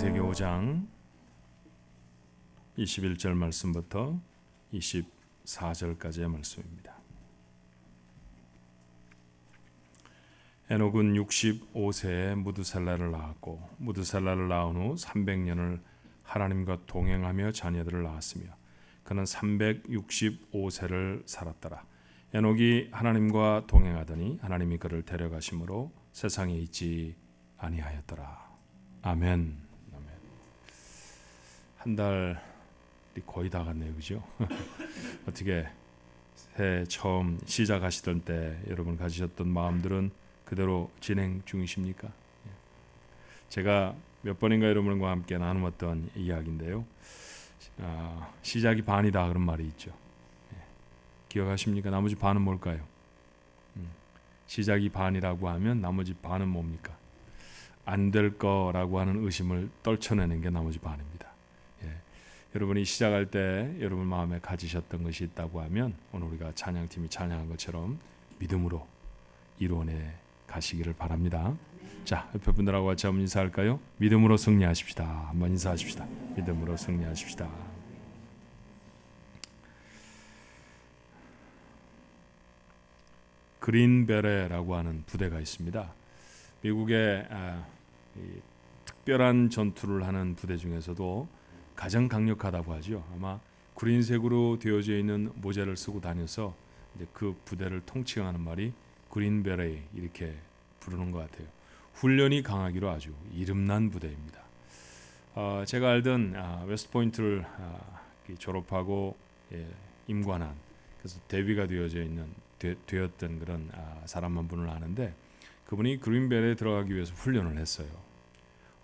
창세기 5장 21절 말씀부터 24절까지의 말씀입니다. 에녹은 65세에 무드셀라를 낳았고 무드셀라를 낳은 후 300년을 하나님과 동행하며 자녀들을 낳았으며 그는 365세를 살았더라. 에녹이 하나님과 동행하더니 하나님이 그를 데려가심으로 세상에 있지 아니하였더라. 아멘. 아멘. 한 달이 거의 다 갔네요, 그죠? 어떻게 새해 처음 시작하시던 때 여러분 가지셨던 마음들은 그대로 진행 중이십니까? 제가 몇 번인가 여러분과 함께 나누었던 이야기인데요. 시작이 반이다 그런 말이 있죠. 기억하십니까? 나머지 반은 뭘까요? 시작이 반이라고 하면 나머지 반은 뭡니까? 안 될 거라고 하는 의심을 떨쳐내는 게 나머지 반입니다. 여러분이 시작할 때 여러분 마음에 가지셨던 것이 있다고 하면 오늘 우리가 찬양팀이 찬양한 것처럼 믿음으로 이루어내 가시기를 바랍니다. 자, 옆에 분들하고 같이 한번 인사할까요? 믿음으로 승리하십시다. 한번 인사하십시다. 믿음으로 승리하십시다. 그린베레라고 하는 부대가 있습니다. 미국의 특별한 전투를 하는 부대 중에서도 가장 강력하다고 하죠. 아마 그린색으로 되어져 있는 모자를 쓰고 다녀서 이제 그 부대를 통칭하는 말이 그린베레 이렇게 부르는 것 같아요. 훈련이 강하기로 아주 이름난 부대입니다. 제가 알던 웨스트포인트를 졸업하고 임관한 그래서 대위가 되었던 그런 사람 한 분을 아는데 그분이 그린베레에 들어가기 위해서 훈련을 했어요.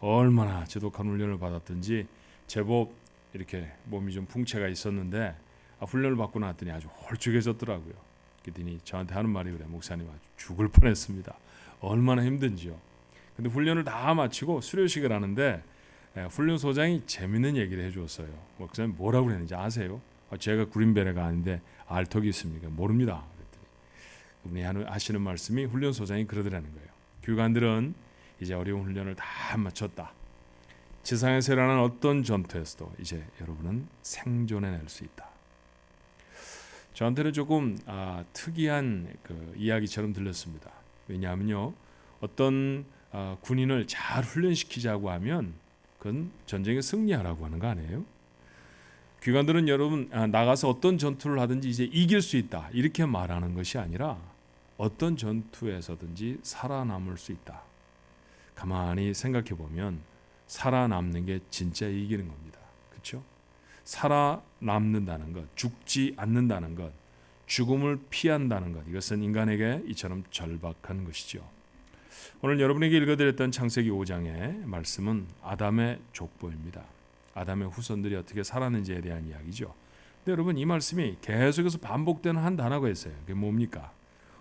얼마나 지독한 훈련을 받았든지 제법 이렇게 몸이 좀 풍채가 있었는데 훈련을 받고 나왔더니 아주 홀쭉해졌더라고요. 그랬더니 저한테 하는 말이 그래. 목사님 아주 죽을 뻔했습니다. 얼마나 힘든지요. 근데 훈련을 다 마치고 수료식을 하는데 훈련소장이 재밌는 얘기를 해주었어요. 목사님 뭐라고 그랬는지 아세요? 제가 그린베레가 아닌데 알 턱이 있습니까? 모릅니다. 그분이 하시는 말씀이 훈련소장이 그러더라는 거예요. 교관들은 이제 어려운 훈련을 다 마쳤다. 지상에서 일어나는 어떤 전투에서도 이제 여러분은 생존해낼 수 있다. 저한테는 조금 특이한 그 이야기처럼 들렸습니다. 왜냐하면요, 어떤 군인을 잘 훈련시키자고 하면 그건 전쟁에 승리하라고 하는 거 아니에요? 귀관들은 여러분 나가서 어떤 전투를 하든지 이제 이길 수 있다 이렇게 말하는 것이 아니라 어떤 전투에서든지 살아남을 수 있다. 가만히 생각해 보면 살아남는 게 진짜 이기는 겁니다. 그렇죠? 살아남는다는 것, 죽지 않는다는 것, 죽음을 피한다는 것, 이것은 인간에게 이처럼 절박한 것이죠. 오늘 여러분에게 읽어드렸던 창세기 5장의 말씀은 아담의 족보입니다. 아담의 후손들이 어떻게 살았는지에 대한 이야기죠. 근데 여러분 이 말씀이 계속해서 반복되는 한 단어가 있어요. 그게 뭡니까?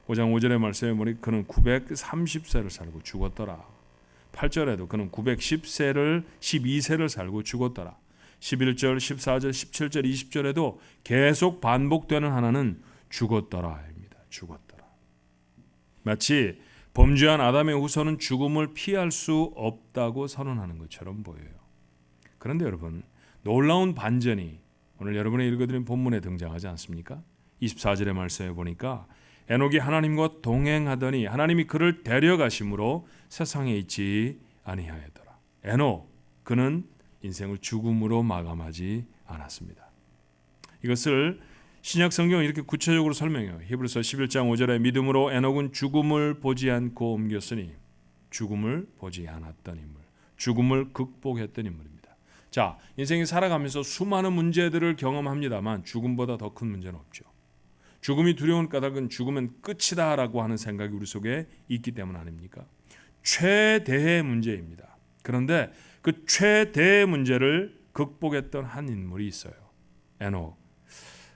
5장 5절의 말씀에 보니 그는 930세를 살고 죽었더라. 8절에도 그는 912세를 살고 죽었더라. 11절, 14절, 17절, 20절에도 계속 반복되는 하나는 죽었더라입니다. 죽었더라. 마치 범죄한 아담의 후손은 죽음을 피할 수 없다고 선언하는 것처럼 보여요. 그런데 여러분 놀라운 반전이 오늘 여러분의 읽어드린 본문에 등장하지 않습니까? 24절의 말씀에 보니까 에녹이 하나님과 동행하더니 하나님이 그를 데려가심으로 세상에 있지 아니하였더라. 에녹 그는 인생을 죽음으로 마감하지 않았습니다. 이것을 신약 성경은 이렇게 구체적으로 설명해요. 히브리서 11장 5절에 믿음으로 에녹은 죽음을 보지 않고 옮겼으니 죽음을 보지 않았던 인물, 죽음을 극복했던 인물입니다. 자, 인생이 살아가면서 수많은 문제들을 경험합니다만 죽음보다 더 큰 문제는 없죠. 죽음이 두려운 까닭은 죽으면 끝이다라고 하는 생각이 우리 속에 있기 때문 아닙니까? 최대의 문제입니다. 그런데 그 최대의 문제를 극복했던 한 인물이 있어요. 에녹.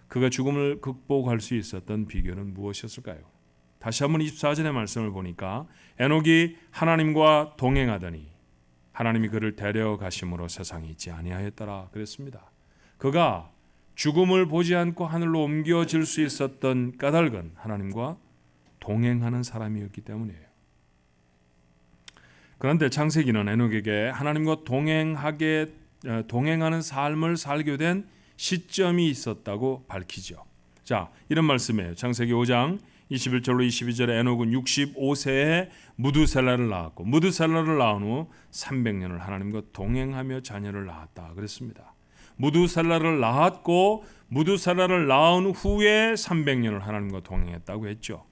그가 죽음을 극복할 수 있었던 비결은 무엇이었을까요? 다시 한번 24절의 말씀을 보니까 에녹이 하나님과 동행하더니 하나님이 그를 데려가심으로 세상에 있지 아니하였더라 그랬습니다. 그가 죽음을 보지 않고 하늘로 옮겨질 수 있었던 까닭은 하나님과 동행하는 사람이었기 때문이에요. 그런데 창세기는 에녹에게 하나님과 동행하는 삶을 살게 된 시점이 있었다고 밝히죠. 자, 이런 말씀이에요. 창세기 5장 21절로 22절에 에녹은 65세에 무두셀라를 낳았고 무두셀라를 낳은 후 300년을 하나님과 동행하며 자녀를 낳았다 그랬습니다. 무두셀라를 낳았고 무두셀라를 낳은 후에 300년을 하나님과 동행했다고 했죠.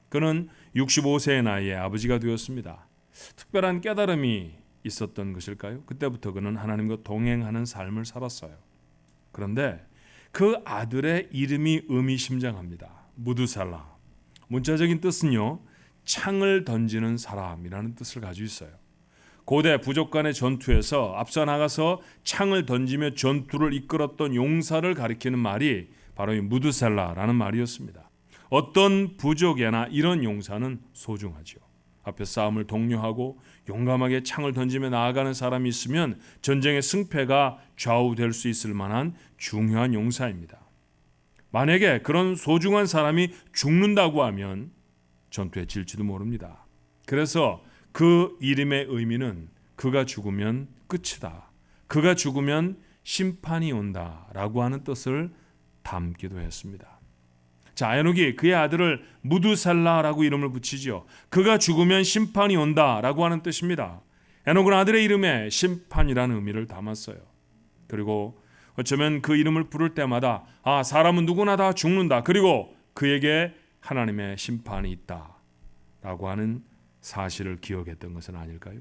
그는 65세의 나이에 아버지가 되었습니다. 특별한 깨달음이 있었던 것일까요? 그때부터 그는 하나님과 동행하는 삶을 살았어요. 그런데 그 아들의 이름이 의미심장합니다. 무두살라. 문자적인 뜻은요, 창을 던지는 사람이라는 뜻을 가지고 있어요. 고대 부족 간의 전투에서 앞서 나가서 창을 던지며 전투를 이끌었던 용사를 가리키는 말이 바로 이 무두살라라는 말이었습니다. 어떤 부족에나 이런 용사는 소중하죠. 앞에 싸움을 독려하고 용감하게 창을 던지며 나아가는 사람이 있으면 전쟁의 승패가 좌우될 수 있을 만한 중요한 용사입니다. 만약에 그런 소중한 사람이 죽는다고 하면 전투에 질지도 모릅니다. 그래서 그 이름의 의미는 그가 죽으면 끝이다. 그가 죽으면 심판이 온다라고 하는 뜻을 담기도 했습니다. 자, 에녹이 그의 아들을 무두살라라고 이름을 붙이죠. 그가 죽으면 심판이 온다라고 하는 뜻입니다. 에녹은 아들의 이름에 심판이라는 의미를 담았어요. 그리고 어쩌면 그 이름을 부를 때마다 사람은 누구나 다 죽는다. 그리고 그에게 하나님의 심판이 있다라고 하는 사실을 기억했던 것은 아닐까요?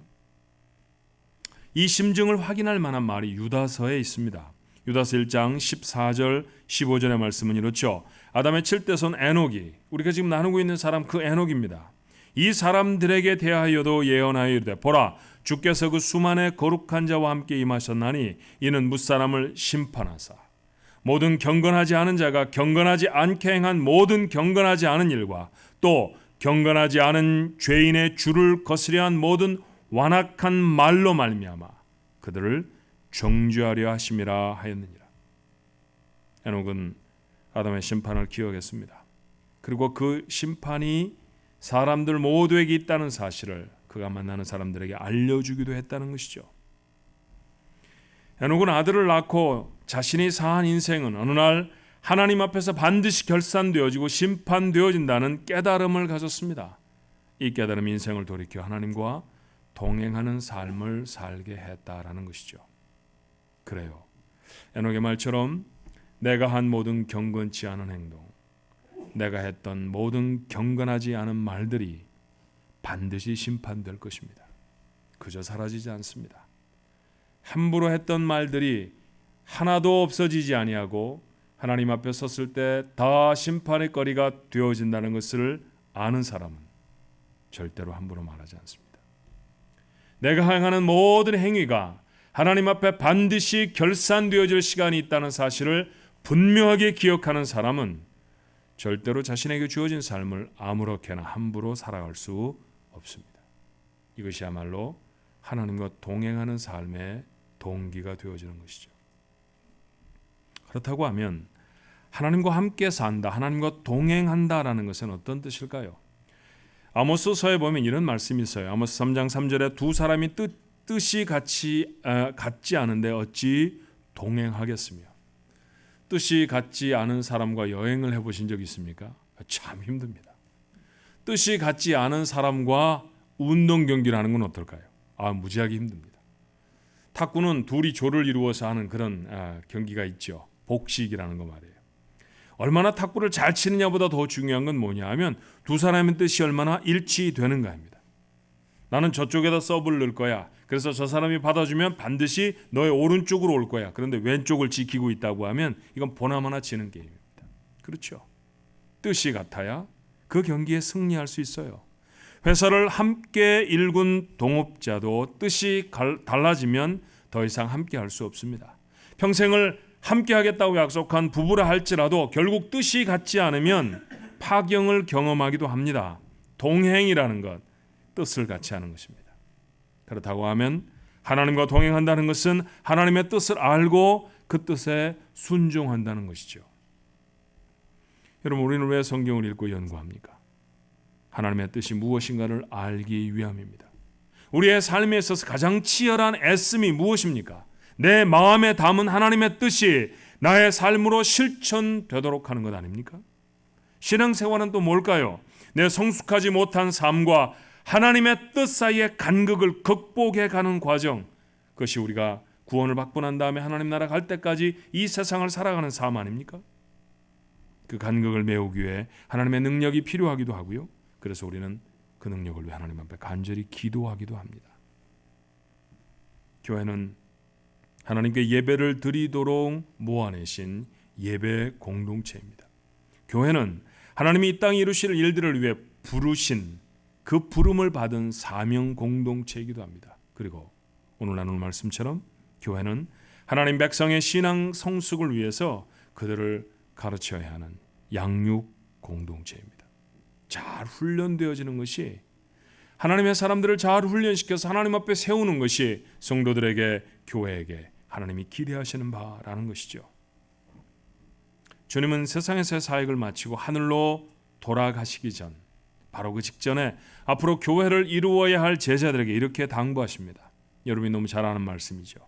이 심증을 확인할 만한 말이 유다서에 있습니다. 유다서 1장 14절 15절의 말씀은 이렇죠. 아담의 7대손 에녹이, 우리가 지금 나누고 있는 사람 그 에녹입니다. 이 사람들에게 대하여도 예언하여 이르되 보라, 주께서 그 수만의 거룩한 자와 함께 임하셨나니 이는 무사람을 심판하사 모든 경건하지 않은 자가 경건하지 않게 행한 모든 경건하지 않은 일과 또 경건하지 않은 죄인의 주를 거스려 한 모든 완악한 말로 말미암아 그들을 정죄하려 하심이라 하였느니라. 에녹은 아담의 심판을 기억했습니다. 그리고 그 심판이 사람들 모두에게 있다는 사실을 그가 만나는 사람들에게 알려주기도 했다는 것이죠. 에녹은 아들을 낳고 자신이 사한 인생은 어느 날 하나님 앞에서 반드시 결산되어지고 심판되어진다는 깨달음을 가졌습니다. 이 깨달음이 인생을 돌이켜 하나님과 동행하는 삶을 살게 했다라는 것이죠. 그래요. 에녹의 말처럼 내가 한 모든 경건치 않은 행동, 내가 했던 모든 경건하지 않은 말들이 반드시 심판될 것입니다. 그저 사라지지 않습니다. 함부로 했던 말들이 하나도 없어지지 아니하고 하나님 앞에 섰을 때 다 심판의 거리가 되어진다는 것을 아는 사람은 절대로 함부로 말하지 않습니다. 내가 행하는 모든 행위가 하나님 앞에 반드시 결산되어질 시간이 있다는 사실을 분명하게 기억하는 사람은 절대로 자신에게 주어진 삶을 아무렇게나 함부로 살아갈 수 없습니다. 이것이야말로 하나님과 동행하는 삶의 동기가 되어지는 것이죠. 그렇다고 하면 하나님과 함께 산다, 하나님과 동행한다라는 것은 어떤 뜻일까요? 아모스서에 보면 이런 말씀이 있어요. 아모스 3장 3절에 두 사람이 뜻이 같지 않은데 어찌 동행하겠으며. 뜻이 같지 않은 사람과 여행을 해보신 적 있습니까? 참 힘듭니다. 뜻이 같지 않은 사람과 운동 경기를 하는 건 어떨까요? 무지하게 힘듭니다. 탁구는 둘이 조를 이루어서 하는 그런 경기가 있죠. 복식이라는 거 말이에요. 얼마나 탁구를 잘 치느냐보다 더 중요한 건 뭐냐 하면 두 사람의 뜻이 얼마나 일치되는가 합니다. 나는 저쪽에다 서브를 넣을 거야. 그래서 저 사람이 받아주면 반드시 너의 오른쪽으로 올 거야. 그런데 왼쪽을 지키고 있다고 하면 이건 보나마나 지는 게임입니다. 그렇죠? 뜻이 같아야 그 경기에 승리할 수 있어요. 회사를 함께 일군 동업자도 뜻이 달라지면 더 이상 함께 할 수 없습니다. 평생을 함께 하겠다고 약속한 부부라 할지라도 결국 뜻이 같지 않으면 파경을 경험하기도 합니다. 동행이라는 것, 뜻을 같이 하는 것입니다. 그렇다고 하면 하나님과 동행한다는 것은 하나님의 뜻을 알고 그 뜻에 순종한다는 것이죠. 여러분, 우리는 왜 성경을 읽고 연구합니까? 하나님의 뜻이 무엇인가를 알기 위함입니다. 우리의 삶에 있어서 가장 치열한 애씀이 무엇입니까? 내 마음에 담은 하나님의 뜻이 나의 삶으로 실천되도록 하는 것 아닙니까? 신앙생활은 또 뭘까요? 내 성숙하지 못한 삶과 하나님의 뜻 사이의 간극을 극복해 가는 과정, 그것이 우리가 구원을 받고 난 다음에 하나님 나라 갈 때까지 이 세상을 살아가는 삶 아닙니까? 그 간극을 메우기 위해 하나님의 능력이 필요하기도 하고요. 그래서 우리는 그 능력을 위해 하나님 앞에 간절히 기도하기도 합니다. 교회는 하나님께 예배를 드리도록 모아내신 예배 공동체입니다. 교회는 하나님이 이 땅에 이루실 일들을 위해 부르신 그 부름을 받은 사명 공동체이기도 합니다. 그리고 오늘 나눌 말씀처럼 교회는 하나님 백성의 신앙 성숙을 위해서 그들을 가르쳐야 하는 양육 공동체입니다. 잘 훈련되어지는 것이, 하나님의 사람들을 잘 훈련시켜서 하나님 앞에 세우는 것이 성도들에게, 교회에게 하나님이 기대하시는 바라는 것이죠. 주님은 세상에서의 사역을 마치고 하늘로 돌아가시기 전, 바로 그 직전에 앞으로 교회를 이루어야 할 제자들에게 이렇게 당부하십니다. 여러분이 너무 잘 아는 말씀이죠.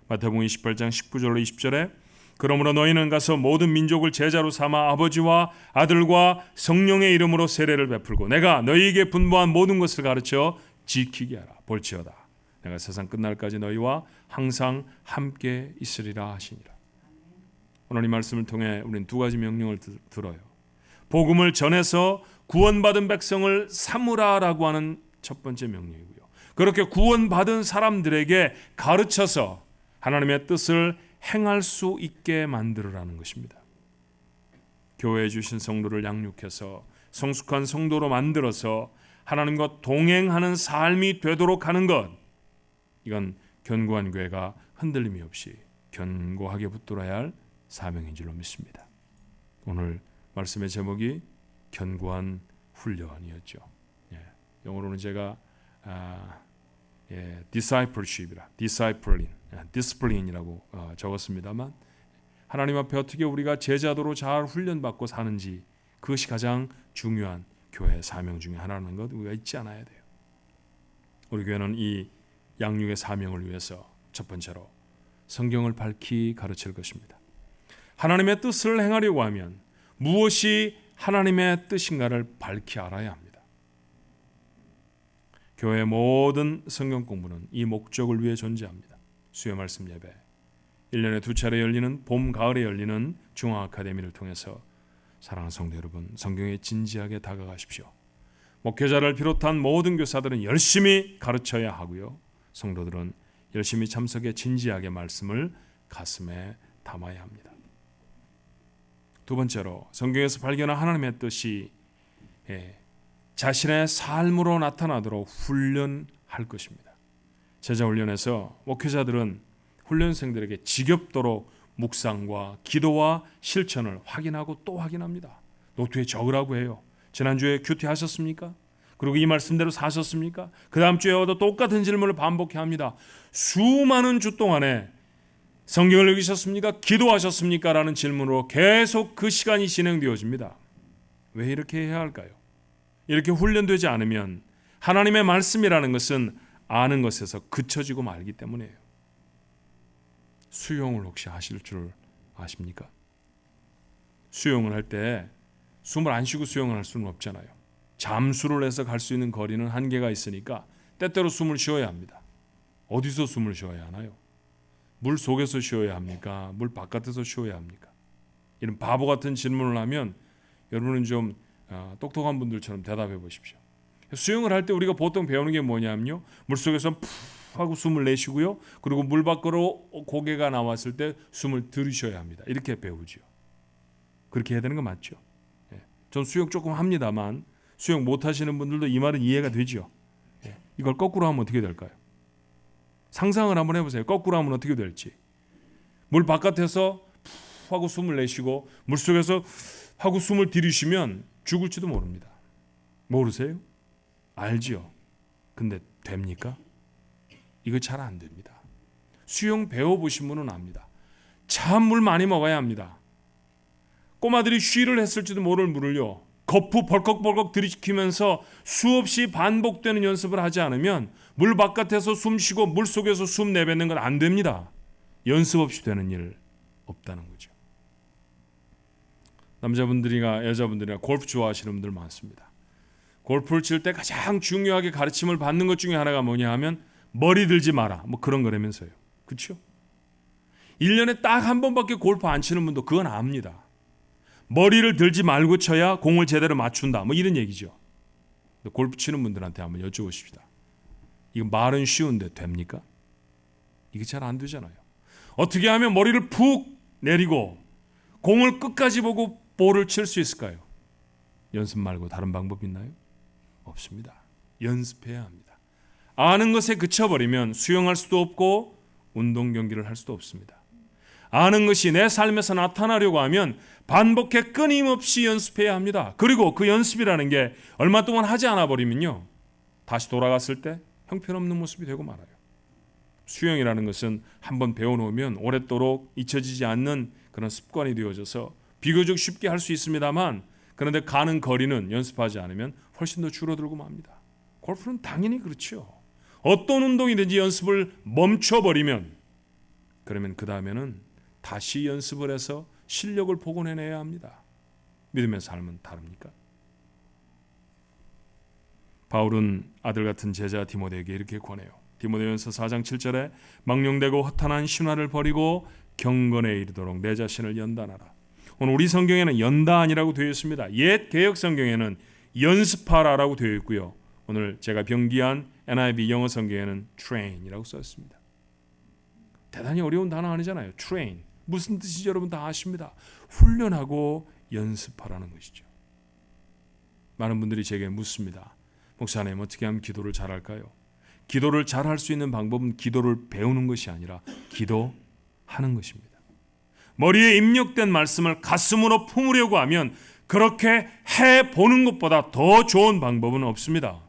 마태복음 28장 19절로 20절에 그러므로 너희는 가서 모든 민족을 제자로 삼아 아버지와 아들과 성령의 이름으로 세례를 베풀고 내가 너희에게 분부한 모든 것을 가르쳐 지키게 하라. 볼지어다 내가 세상 끝날까지 너희와 항상 함께 있으리라 하시니라. 오늘 이 말씀을 통해 우리는 두 가지 명령을 들어요. 복음을 전해서 구원받은 백성을 삼으라라고 하는 첫 번째 명령이고요. 그렇게 구원받은 사람들에게 가르쳐서 하나님의 뜻을 행할 수 있게 만들으라는 것입니다. 교회에 주신 성도를 양육해서 성숙한 성도로 만들어서 하나님과 동행하는 삶이 되도록 하는 것, 이건 견고한 교회가 흔들림이 없이 견고하게 붙들어야 할 사명인 줄로 믿습니다. 오늘 말씀의 제목이 견고한 훈련이었죠. 영어로는 제가 discipleship이라 discipline이라고 적었습니다만, 하나님 앞에 어떻게 우리가 제자도로 잘 훈련받고 사는지, 그것이 가장 중요한 교회의 사명 중에 하나라는 것 우리가 잊지 않아야 돼요. 우리 교회는 이 양육의 사명을 위해서 첫 번째로 성경을 밝히 가르칠 것입니다. 하나님의 뜻을 행하려고 하면 무엇이 하나님의 뜻인가를 밝히 알아야 합니다. 교회의 모든 성경 공부는 이 목적을 위해 존재합니다. 수요 말씀 예배, 1년에 2차례 열리는 봄, 가을에 열리는 중앙 아카데미를 통해서 사랑하는 성도 여러분, 성경에 진지하게 다가가십시오. 목회자를 비롯한 모든 교사들은 열심히 가르쳐야 하고요. 성도들은 열심히 참석해 진지하게 말씀을 가슴에 담아야 합니다. 두 번째로 성경에서 발견한 하나님의 뜻이 자신의 삶으로 나타나도록 훈련할 것입니다. 제자훈련에서 목회자들은 훈련생들에게 지겹도록 묵상과 기도와 실천을 확인하고 또 확인합니다. 노트에 적으라고 해요. 지난주에 큐티 하셨습니까? 그리고 이 말씀대로 사셨습니까? 그 다음 주에 와도 똑같은 질문을 반복해야 합니다. 수많은 주 동안에 성경을 읽으셨습니까? 기도하셨습니까? 라는 질문으로 계속 그 시간이 진행되어집니다. 왜 이렇게 해야 할까요? 이렇게 훈련되지 않으면 하나님의 말씀이라는 것은 아는 것에서 그쳐지고 말기 때문이에요. 수영을 혹시 하실 줄 아십니까? 수영을 할 때 숨을 안 쉬고 수영을 할 수는 없잖아요. 잠수를 해서 갈 수 있는 거리는 한계가 있으니까 때때로 숨을 쉬어야 합니다. 어디서 숨을 쉬어야 하나요? 물 속에서 쉬어야 합니까? 물 바깥에서 쉬어야 합니까? 이런 바보 같은 질문을 하면 여러분은 좀 똑똑한 분들처럼 대답해 보십시오. 수영을 할 때 우리가 보통 배우는 게 뭐냐면요, 물속에서 푹 하고 숨을 내쉬고요, 그리고 물 밖으로 고개가 나왔을 때 숨을 들이셔야 합니다. 이렇게 배우죠. 그렇게 해야 되는 거 맞죠? 전 수영 조금 합니다만 수영 못 하시는 분들도 이 말은 이해가 되죠. 이걸 거꾸로 하면 어떻게 될까요? 상상을 한번 해보세요. 거꾸로 하면 어떻게 될지. 물 바깥에서 푹 하고 숨을 내쉬고 물속에서 하고 숨을 들이쉬면 죽을지도 모릅니다. 모르세요? 알지요. 근데 됩니까? 이거 잘 안 됩니다. 수영 배워보신 분은 압니다. 참 물 많이 먹어야 합니다. 꼬마들이 쉬를 했을지도 모를 물을요, 거푸 벌컥벌컥 들이키면서 수없이 반복되는 연습을 하지 않으면 물 바깥에서 숨 쉬고 물 속에서 숨 내뱉는 건 안 됩니다. 연습 없이 되는 일 없다는 거죠. 남자분들이나 여자분들이나 골프 좋아하시는 분들 많습니다. 골프를 칠 때 가장 중요하게 가르침을 받는 것 중에 하나가 뭐냐 하면 머리 들지 마라. 뭐 그런 거라면서요. 그렇죠? 1년에 딱 한 번밖에 골프 안 치는 분도 그건 압니다. 머리를 들지 말고 쳐야 공을 제대로 맞춘다. 뭐 이런 얘기죠. 골프 치는 분들한테 한번 여쭤보십시다. 이거 말은 쉬운데 됩니까? 이게 잘 안 되잖아요. 어떻게 하면 머리를 푹 내리고 공을 끝까지 보고 볼을 칠 수 있을까요? 연습 말고 다른 방법 있나요? 없습니다. 연습해야 합니다. 아는 것에 그쳐버리면 수영할 수도 없고 운동 경기를 할 수도 없습니다. 아는 것이 내 삶에서 나타나려고 하면 반복해 끊임없이 연습해야 합니다. 그리고 그 연습이라는 게 얼마 동안 하지 않아 버리면요, 다시 돌아갔을 때 형편없는 모습이 되고 말아요. 수영이라는 것은 한번 배워놓으면 오랫도록 잊혀지지 않는 그런 습관이 되어져서 비교적 쉽게 할 수 있습니다만, 그런데 가는 거리는 연습하지 않으면 훨씬 더 줄어들고 맙니다. 골프는 당연히 그렇죠. 어떤 운동이든지 연습을 멈춰버리면 그러면 그 다음에는 다시 연습을 해서 실력을 복원해내야 합니다. 믿음의 삶은 다릅니까? 바울은 아들 같은 제자 디모데에게 이렇게 권해요. 디모데전서 4장 7절에 망령되고 허탄한 신화를 버리고 경건에 이르도록 내 자신을 연단하라. 오늘 우리 성경에는 연단이라고 되어 있습니다. 옛 개역 성경에는 연습하라라고 되어 있고요. 오늘 제가 병기한 NIV 영어 성경에는 train이라고 써 있습니다. 대단히 어려운 단어 아니잖아요. train. 무슨 뜻인지 여러분 다 아십니다. 훈련하고 연습하라는 것이죠. 많은 분들이 제게 묻습니다. 목사님, 어떻게 하면 기도를 잘할까요? 기도를 잘할 수 있는 방법은 기도를 배우는 것이 아니라 기도하는 것입니다. 머리에 입력된 말씀을 가슴으로 품으려고 하면 그렇게 해보는 것보다 더 좋은 방법은 없습니다.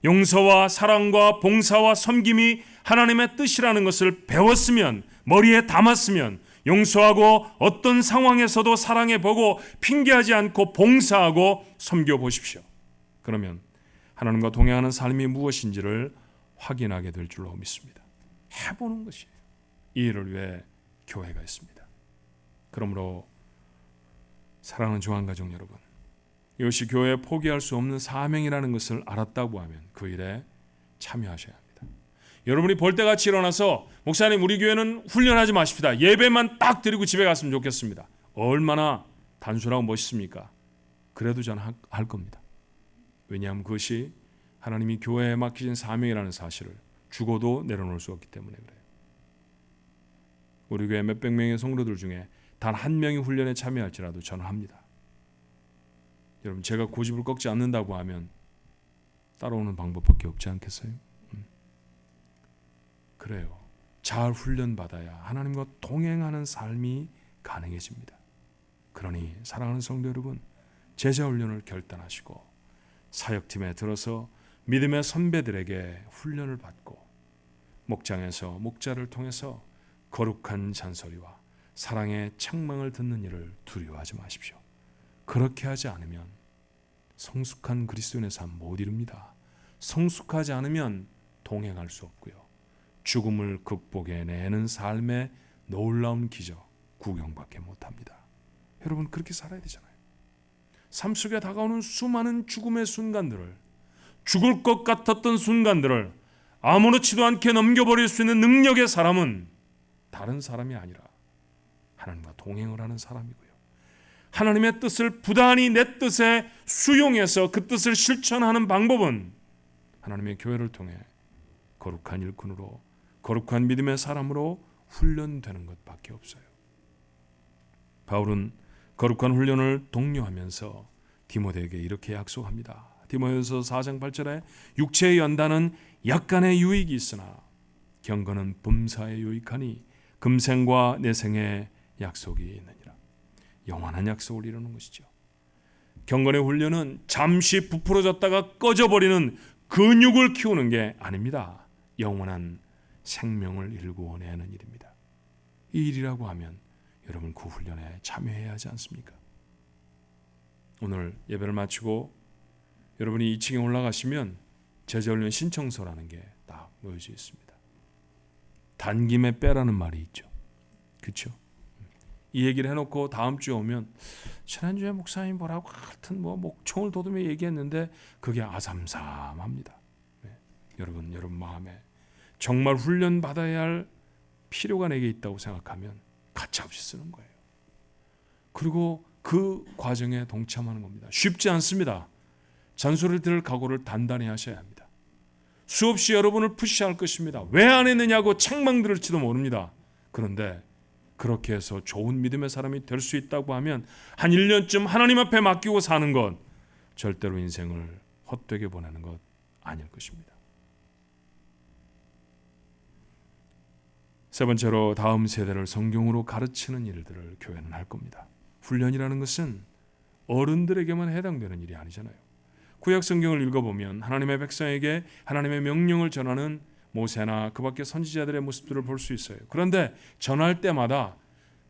용서와 사랑과 봉사와 섬김이 하나님의 뜻이라는 것을 배웠으면, 머리에 담았으면 용서하고 어떤 상황에서도 사랑해보고 핑계하지 않고 봉사하고 섬겨보십시오. 그러면 하나님과 동행하는 삶이 무엇인지를 확인하게 될 줄로 믿습니다. 해보는 것이에요. 이 일을 위해 교회가 있습니다. 그러므로 사랑하는 조한가족 여러분, 이것이 교회에 포기할 수 없는 사명이라는 것을 알았다고 하면 그 일에 참여하셔야 합니다. 여러분이 볼때같이 일어나서 목사님, 우리 교회는 훈련하지 마십시다, 예배만 딱 드리고 집에 갔으면 좋겠습니다. 얼마나 단순하고 멋있습니까? 그래도 저는 할 겁니다. 왜냐하면 그것이 하나님이 교회에 맡기신 사명이라는 사실을 죽어도 내려놓을 수 없기 때문에 그래요. 우리 교회 몇백 명의 성도들 중에 단 한 명이 훈련에 참여할지라도 저는 합니다. 여러분, 제가 고집을 꺾지 않는다고 하면 따라오는 방법밖에 없지 않겠어요? 그래요. 잘 훈련받아야 하나님과 동행하는 삶이 가능해집니다. 그러니 사랑하는 성도 여러분, 제자 훈련을 결단하시고 사역팀에 들어서 믿음의 선배들에게 훈련을 받고 목장에서 목자를 통해서 거룩한 잔소리와 사랑의 책망을 듣는 일을 두려워하지 마십시오. 그렇게 하지 않으면 성숙한 그리스도인의 삶 못 이룹니다. 성숙하지 않으면 동행할 수 없고요. 죽음을 극복해내는 삶의 놀라운 기적 구경밖에 못합니다. 여러분, 그렇게 살아야 되잖아요. 삶 속에 다가오는 수많은 죽음의 순간들을, 죽을 것 같았던 순간들을 아무렇지도 않게 넘겨버릴 수 있는 능력의 사람은 다른 사람이 아니라 하나님과 동행을 하는 사람이고요. 하나님의 뜻을 부단히 내 뜻에 수용해서 그 뜻을 실천하는 방법은 하나님의 교회를 통해 거룩한 일꾼으로, 거룩한 믿음의 사람으로 훈련되는 것밖에 없어요. 바울은 거룩한 훈련을 독려하면서 디모데에게 이렇게 약속합니다. 디모데전서 4장 8절에 육체의 연단은 약간의 유익이 있으나 경건은 범사에 유익하니 금생과 내생의 약속이 있느니라. 영원한 약속을 이루는 것이죠. 경건의 훈련은 잠시 부풀어졌다가 꺼져버리는 근육을 키우는 게 아닙니다. 영원한 생명을 일구어내는 일입니다. 이 일이라고 하면 여러분 그 훈련에 참여해야 하지 않습니까? 오늘 예배를 마치고 여러분이 2층에 올라가시면 제자훈련 신청서라는 게 딱 모여져 있습니다. 단김에 빼라는 말이 있죠. 그렇죠? 이 얘기를 해놓고 다음 주에 오면 지난주에 목사님 뭐라고 하여튼 뭐 목총을 도두며 얘기했는데 그게 아삼삼합니다. 네. 여러분 마음에 정말 훈련받아야 할 필요가 내게 있다고 생각하면 가차없이 쓰는 거예요. 그리고 그 과정에 동참하는 겁니다. 쉽지 않습니다. 잔소리를 들을 각오를 단단히 하셔야 합니다. 수없이 여러분을 푸시할 것입니다. 왜 안 했느냐고 책망 들을지도 모릅니다. 그런데 그렇게 해서 좋은 믿음의 사람이 될 수 있다고 하면 한 1년쯤 하나님 앞에 맡기고 사는 것, 절대로 인생을 헛되게 보내는 것 아닐 것입니다. 세 번째로 다음 세대를 성경으로 가르치는 일들을 교회는 할 겁니다. 훈련이라는 것은 어른들에게만 해당되는 일이 아니잖아요. 구약 성경을 읽어보면 하나님의 백성에게 하나님의 명령을 전하는 모세나 그 밖에 선지자들의 모습들을 볼 수 있어요. 그런데 전할 때마다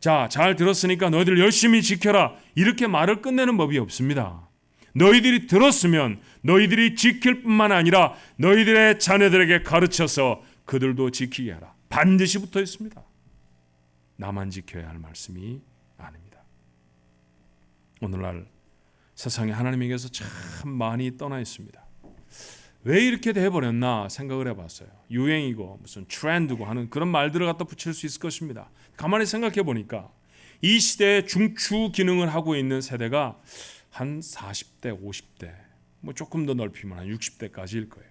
자, 잘 들었으니까 너희들 열심히 지켜라 이렇게 말을 끝내는 법이 없습니다. 너희들이 들었으면 너희들이 지킬 뿐만 아니라 너희들의 자녀들에게 가르쳐서 그들도 지키게 하라. 반드시 붙어 있습니다. 나만 지켜야 할 말씀이 아닙니다. 오늘날 세상에 하나님에게서 참 많이 떠나 있습니다. 왜 이렇게 돼버렸나 생각을 해봤어요. 유행이고 무슨 트렌드고 하는 그런 말들을 갖다 붙일 수 있을 것입니다. 가만히 생각해 보니까 이 시대에 중추 기능을 하고 있는 세대가 한 40대, 50대, 뭐 조금 더 넓히면 한 60대까지일 거예요.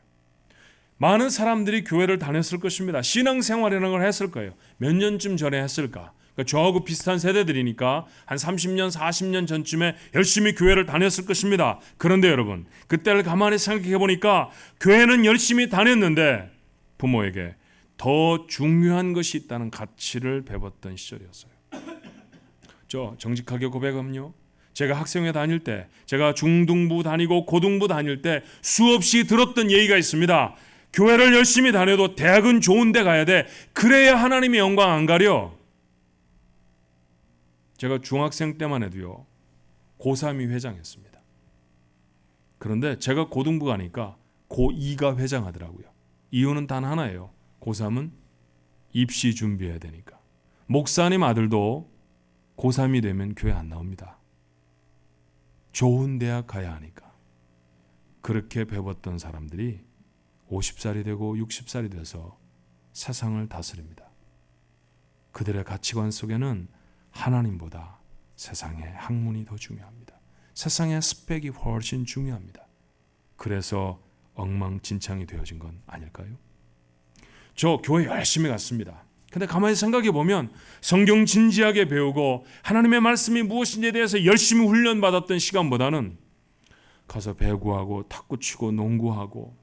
많은 사람들이 교회를 다녔을 것입니다. 신앙생활이라는 걸 했을 거예요. 몇 년쯤 전에 했을까? 그러니까 저하고 비슷한 세대들이니까 한 30년, 40년 전쯤에 열심히 교회를 다녔을 것입니다. 그런데 여러분, 그때를 가만히 생각해 보니까 교회는 열심히 다녔는데 부모에게 더 중요한 것이 있다는 가치를 배웠던 시절이었어요. 저 정직하게 고백하면요. 제가 학생회 다닐 때, 제가 중등부 다니고 고등부 다닐 때 수없이 들었던 얘기가 있습니다. 교회를 열심히 다녀도 대학은 좋은 데 가야 돼. 그래야 하나님의 영광 안 가려. 제가 중학생 때만 해도요. 고3이 회장했습니다. 그런데 제가 고등부 가니까 고2가 회장하더라고요. 이유는 단 하나예요. 고3은 입시 준비해야 되니까. 목사님 아들도 고3이 되면 교회 안 나옵니다. 좋은 대학 가야 하니까. 그렇게 배웠던 사람들이 50살이 되고 60살이 돼서 세상을 다스립니다. 그들의 가치관 속에는 하나님보다 세상의 학문이 더 중요합니다. 세상의 스펙이 훨씬 중요합니다. 그래서 엉망진창이 되어진 건 아닐까요? 저 교회 열심히 갔습니다. 근데 가만히 생각해 보면 성경 진지하게 배우고 하나님의 말씀이 무엇인지에 대해서 열심히 훈련받았던 시간보다는 가서 배구하고 탁구치고 농구하고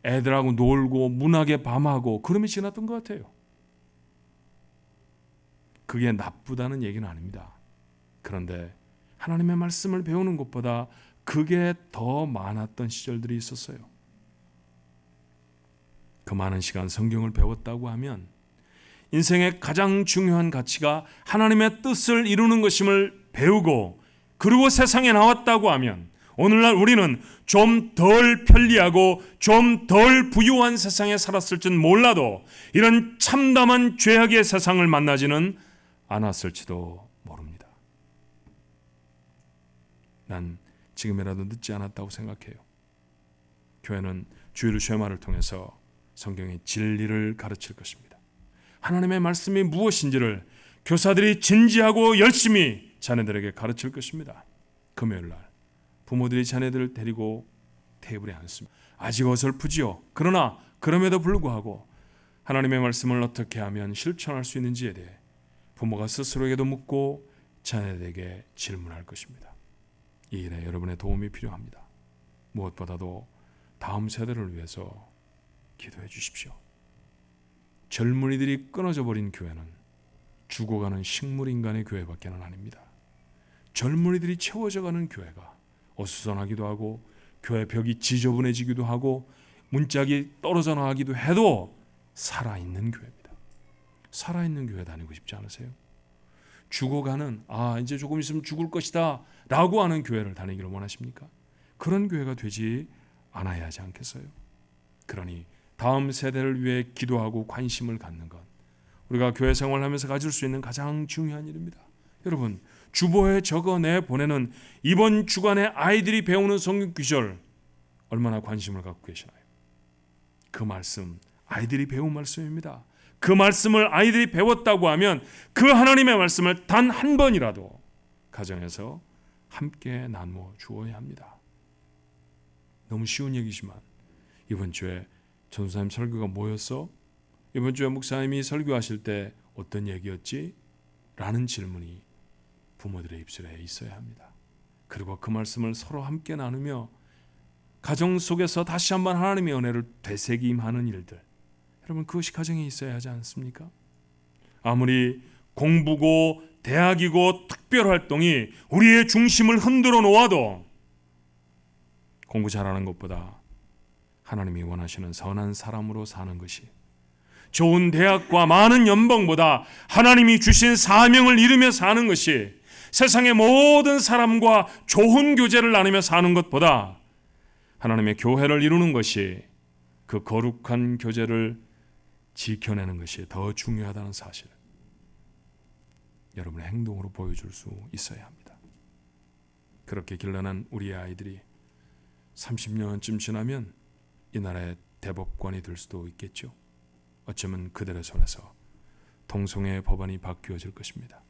애들하고 놀고 문학의 밤하고 그러면 지났던 것 같아요. 그게 나쁘다는 얘기는 아닙니다. 그런데 하나님의 말씀을 배우는 것보다 그게 더 많았던 시절들이 있었어요. 그 많은 시간 성경을 배웠다고 하면 인생의 가장 중요한 가치가 하나님의 뜻을 이루는 것임을 배우고 그리고 세상에 나왔다고 하면 오늘날 우리는 좀 덜 편리하고 좀 덜 부유한 세상에 살았을지는 몰라도 이런 참담한 죄악의 세상을 만나지는 않았을지도 모릅니다. 난 지금이라도 늦지 않았다고 생각해요. 교회는 주일 쉐마를 통해서 성경의 진리를 가르칠 것입니다. 하나님의 말씀이 무엇인지를 교사들이 진지하고 열심히 자녀들에게 가르칠 것입니다. 금요일 날 부모들이 자녀들을 데리고 테이블에 앉습니다. 아직 어설프지요. 그러나 그럼에도 불구하고 하나님의 말씀을 어떻게 하면 실천할 수 있는지에 대해 부모가 스스로에게도 묻고 자녀들에게 질문할 것입니다. 이 일에 여러분의 도움이 필요합니다. 무엇보다도 다음 세대를 위해서 기도해 주십시오. 젊은이들이 끊어져 버린 교회는 죽어가는 식물인간의 교회밖에는 아닙니다. 젊은이들이 채워져가는 교회가 어수선하기도 하고 교회 벽이 지저분해지기도 하고 문짝이 떨어져 나가기도 해도 살아있는 교회입니다. 살아있는 교회 다니고 싶지 않으세요? 죽어가는 이제 조금 있으면 죽을 것이다 라고 하는 교회를 다니기를 원하십니까? 그런 교회가 되지 않아야 하지 않겠어요? 그러니 다음 세대를 위해 기도하고 관심을 갖는 것, 우리가 교회 생활하면서 가질 수 있는 가장 중요한 일입니다. 여러분, 주보에 적어내 보내는 이번 주간에 아이들이 배우는 성경 구절 얼마나 관심을 갖고 계시나요? 그 말씀, 아이들이 배운 말씀입니다. 그 말씀을 아이들이 배웠다고 하면 그 하나님의 말씀을 단 한 번이라도 가정에서 함께 나누어 주어야 합니다. 너무 쉬운 얘기지만 이번 주에 전도사님 설교가 뭐였어? 이번 주에 목사님이 설교하실 때 어떤 얘기였지? 라는 질문이 부모들의 입술에 있어야 합니다. 그리고 그 말씀을 서로 함께 나누며 가정 속에서 다시 한번 하나님의 은혜를 되새김하는 일들, 여러분 그것이 가정에 있어야 하지 않습니까? 아무리 공부고 대학이고 특별활동이 우리의 중심을 흔들어 놓아도 공부 잘하는 것보다 하나님이 원하시는 선한 사람으로 사는 것이, 좋은 대학과 많은 연봉보다 하나님이 주신 사명을 이루며 사는 것이, 세상의 모든 사람과 좋은 교제를 나누며 사는 것보다 하나님의 교회를 이루는 것이, 그 거룩한 교제를 지켜내는 것이 더 중요하다는 사실, 여러분의 행동으로 보여줄 수 있어야 합니다. 그렇게 길러난 우리의 아이들이 30년쯤 지나면 이 나라의 대법관이 될 수도 있겠죠. 어쩌면 그들의 손에서 동성애 법안이 바뀌어질 것입니다.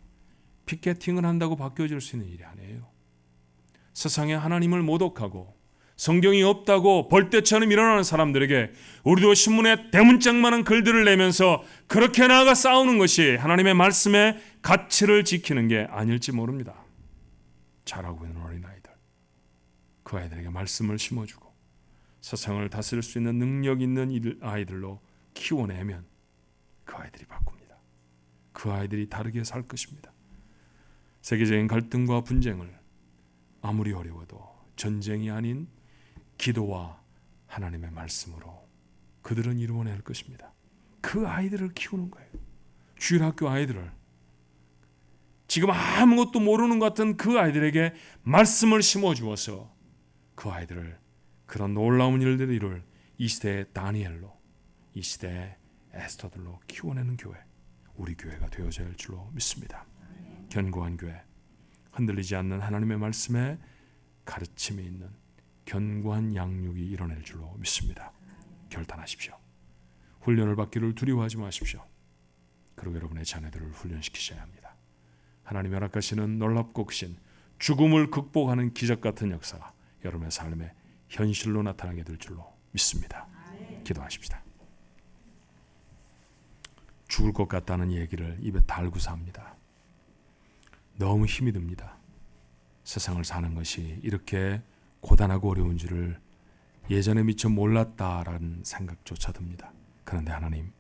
피켓팅을 한다고 바뀌어질 수 있는 일이 아니에요. 세상에 하나님을 모독하고 성경이 없다고 벌떼처럼 일어나는 사람들에게 우리도 신문에 대문짝만한 글들을 내면서 그렇게 나아가 싸우는 것이 하나님의 말씀의 가치를 지키는 게 아닐지 모릅니다. 자라고 있는 어린아이들, 그 아이들에게 말씀을 심어주고 세상을 다스릴 수 있는 능력 있는 아이들로 키워내면 그 아이들이 바꿉니다. 그 아이들이 다르게 살 것입니다. 세계적인 갈등과 분쟁을 아무리 어려워도 전쟁이 아닌 기도와 하나님의 말씀으로 그들은 이루어낼 것입니다. 그 아이들을 키우는 거예요. 주일학교 아이들을, 지금 아무것도 모르는 것 같은 그 아이들에게 말씀을 심어주어서 그 아이들을 그런 놀라운 일들을 이룰 이 시대의 다니엘로, 이 시대의 에스더들로 키워내는 교회, 우리 교회가 되어져야 할 줄로 믿습니다. 견고한 교회, 흔들리지 않는 하나님의 말씀에 가르침이 있는 견고한 양육이 일어날 줄로 믿습니다. 결단하십시오. 훈련을 받기를 두려워하지 마십시오. 그리고 여러분의 자녀들을 훈련시키셔야 합니다. 하나님이 허락하시는 놀랍고 크신 죽음을 극복하는 기적 같은 역사가 여러분의 삶에 현실로 나타나게 될 줄로 믿습니다. 기도하십시다. 죽을 것 같다는 얘기를 입에 달고서 합니다. 너무 힘이 듭니다. 세상을 사는 것이 이렇게 고단하고 어려운 줄을 예전에 미처 몰랐다라는 생각조차 듭니다. 그런데 하나님,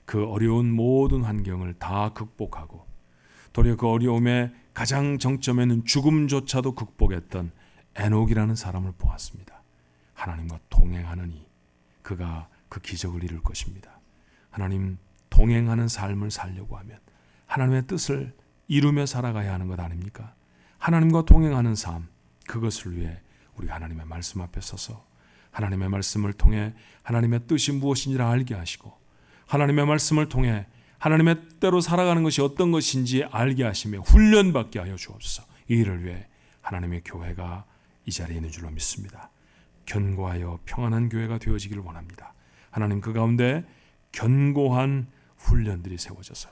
그 어려운 모든 환경을 다 극복하고 도리어 그 어려움의 가장 정점에는 죽음조차도 극복했던 에녹이라는 사람을 보았습니다. 하나님과 동행하느니 그가 그 기적을 이룰 것입니다. 하나님, 동행하는 삶을 살려고 하면 하나님의 뜻을 이루며 살아가야 하는 것 아닙니까? 하나님과 동행하는 삶, 그것을 위해 우리 하나님의 말씀 앞에 서서 하나님의 말씀을 통해 하나님의 뜻이 무엇인지를 알게 하시고 하나님의 말씀을 통해 하나님의 뜻대로 살아가는 것이 어떤 것인지 알게 하시며 훈련받게 하여 주옵소서. 이 일을 위해 하나님의 교회가 이 자리에 있는 줄로 믿습니다. 견고하여 평안한 교회가 되어지기를 원합니다. 하나님, 그 가운데 견고한 훈련들이 세워져서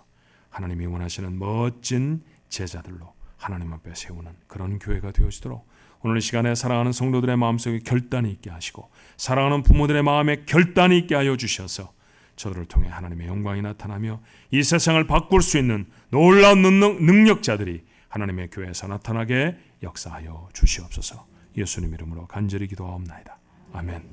하나님이 원하시는 멋진 제자들로 하나님 앞에 세우는 그런 교회가 되어지도록 오늘 이 시간에 사랑하는 성도들의 마음속에 결단이 있게 하시고 사랑하는 부모들의 마음에 결단이 있게 하여 주셔서 저들을 통해 하나님의 영광이 나타나며 이 세상을 바꿀 수 있는 놀라운 능력자들이 하나님의 교회에서 나타나게 역사하여 주시옵소서. 예수님 이름으로 간절히 기도하옵나이다. 아멘.